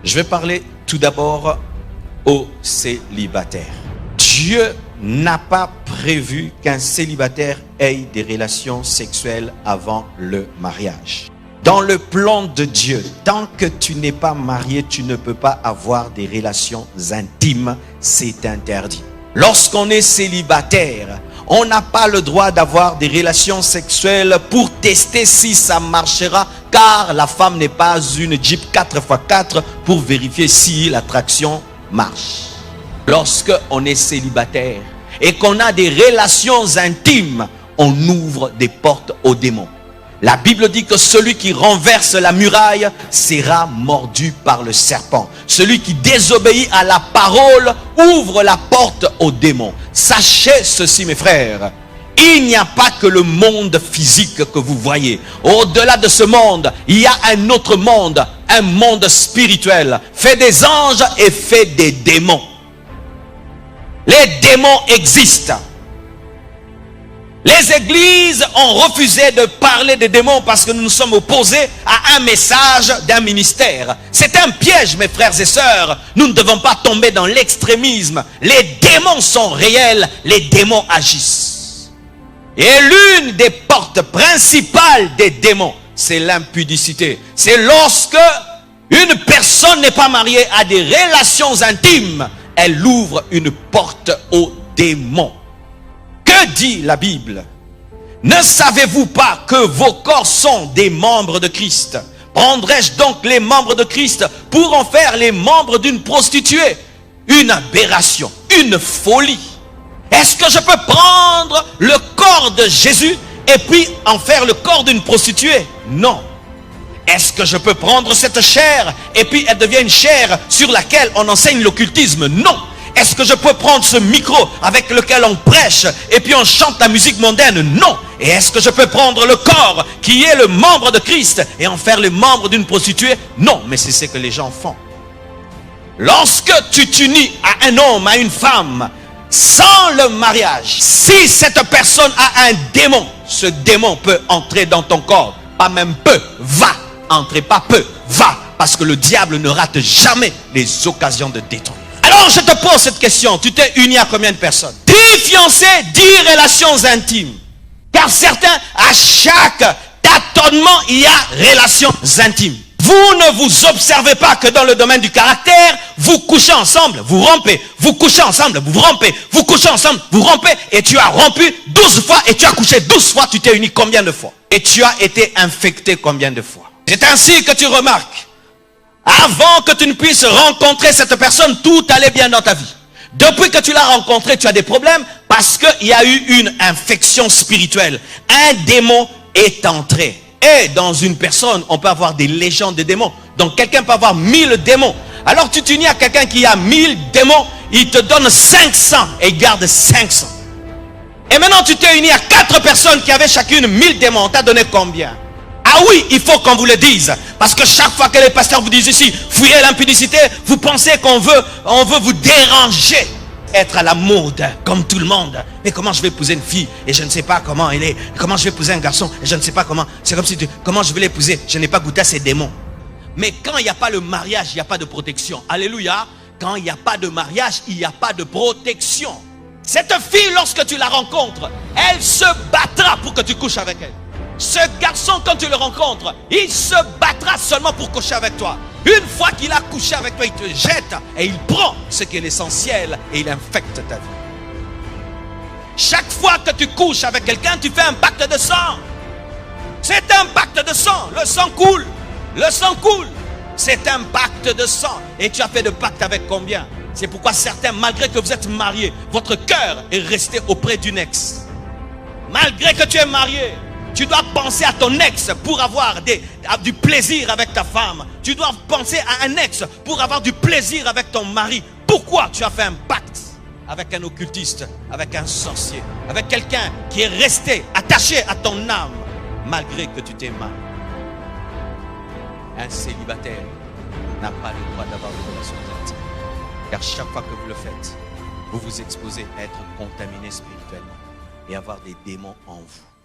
Je vais parler tout d'abord aux célibataires. Dieu n'a pas prévu qu'un célibataire ait des relations sexuelles avant le mariage. Dans le plan de Dieu, tant que tu n'es pas marié, tu ne peux pas avoir des relations intimes. C'est interdit. Lorsqu'on est célibataire, on n'a pas le droit d'avoir des relations sexuelles pour tester si ça marchera, car la femme n'est pas une Jeep 4x4 pour vérifier si l'attraction marche. Lorsqu'on est célibataire et qu'on a des relations intimes, on ouvre des portes aux démons. La Bible dit que celui qui renverse la muraille sera mordu par le serpent. Celui qui désobéit à la parole ouvre la porte aux démons. Sachez ceci, mes frères, il n'y a pas que le monde physique que vous voyez. Au-delà de ce monde, il y a un autre monde, un monde spirituel, fait des anges et fait des démons. Les démons existent. Les églises ont refusé de parler des démons parce que nous nous sommes opposés à un message d'un ministère. C'est un piège, mes frères et sœurs. Nous ne devons pas tomber dans l'extrémisme. Les démons sont réels, les démons agissent. Et l'une des portes principales des démons, c'est l'impudicité. C'est lorsque une personne n'est pas mariée à des relations intimes, elle ouvre une porte aux démons. Que dit la Bible? Ne savez-vous pas que vos corps sont des membres de Christ? Prendrais-je donc les membres de Christ pour en faire les membres d'une prostituée? Une aberration, une folie. Est-ce que je peux prendre le corps de Jésus et puis en faire le corps d'une prostituée? Non. Est-ce que je peux prendre cette chair et puis elle devient une chair sur laquelle on enseigne l'occultisme? Non. Est-ce que je peux prendre ce micro avec lequel on prêche et puis on chante la musique mondaine? Non. Et est-ce que je peux prendre le corps qui est le membre de Christ et en faire le membre d'une prostituée? Non, mais c'est ce que les gens font. Lorsque tu t'unis à un homme, à une femme, sans le mariage, si cette personne a un démon, ce démon peut entrer dans ton corps. Pas même peu, va. Entrez pas peu, va. Parce que le diable ne rate jamais les occasions de détruire. Alors je te pose cette question, tu t'es uni à combien de personnes? 10 fiancés, 10 relations intimes. Car certains, à chaque tâtonnement, il y a relations intimes. Vous ne vous observez pas que dans le domaine du caractère, vous couchez ensemble, vous rompez. Vous couchez ensemble, vous rompez. Vous couchez ensemble, vous rompez. Et tu as rompu 12 fois et tu as couché 12 fois. Tu t'es uni combien de fois? Et tu as été infecté combien de fois? C'est ainsi que tu remarques. Avant que tu ne puisses rencontrer cette personne, tout allait bien dans ta vie. Depuis que tu l'as rencontrée, tu as des problèmes parce qu'il y a eu une infection spirituelle. Un démon est entré. Et dans une personne, on peut avoir des légions de démons. Donc quelqu'un peut avoir 1000 démons. Alors tu t'unis à quelqu'un qui a 1000 démons, il te donne 500 et il garde 500. Et maintenant tu t'es uni à 4 personnes qui avaient chacune 1000 démons. On t'a donné combien? Ah oui, il faut qu'on vous le dise. Parce que chaque fois que les pasteurs vous disent ici, fuyez l'impudicité, vous pensez qu'on veut vous déranger. Être à la mode, comme tout le monde. Mais comment je vais épouser une fille et je ne sais pas comment elle est? Comment je vais épouser un garçon et je ne sais pas comment? C'est comme si comment je vais l'épouser? Je n'ai pas goûté à ces démons. Mais quand il n'y a pas le mariage, il n'y a pas de protection. Alléluia. Quand il n'y a pas de mariage, il n'y a pas de protection. Cette fille, lorsque tu la rencontres, elle se battra pour que tu couches avec elle. Ce garçon, quand tu le rencontres, il se battra seulement pour coucher avec toi. Une fois qu'il a couché avec toi, il te jette et il prend ce qui est l'essentiel et il infecte ta vie. Chaque fois que tu couches avec quelqu'un, tu fais un pacte de sang. C'est un pacte de sang. Le sang coule. Le sang coule. C'est un pacte de sang. Et tu as fait de pacte avec combien? C'est pourquoi certains, malgré que vous êtes mariés, votre cœur est resté auprès d'une ex. Malgré que tu es marié, tu dois penser à ton ex pour avoir du plaisir avec ta femme. Tu dois penser à un ex pour avoir du plaisir avec ton mari. Pourquoi tu as fait un pacte avec un occultiste, avec un sorcier, avec quelqu'un qui est resté attaché à ton âme, malgré que tu t'es marié? Un célibataire n'a pas le droit d'avoir une relation intime. Car chaque fois que vous le faites, vous vous exposez à être contaminé spirituellement et avoir des démons en vous.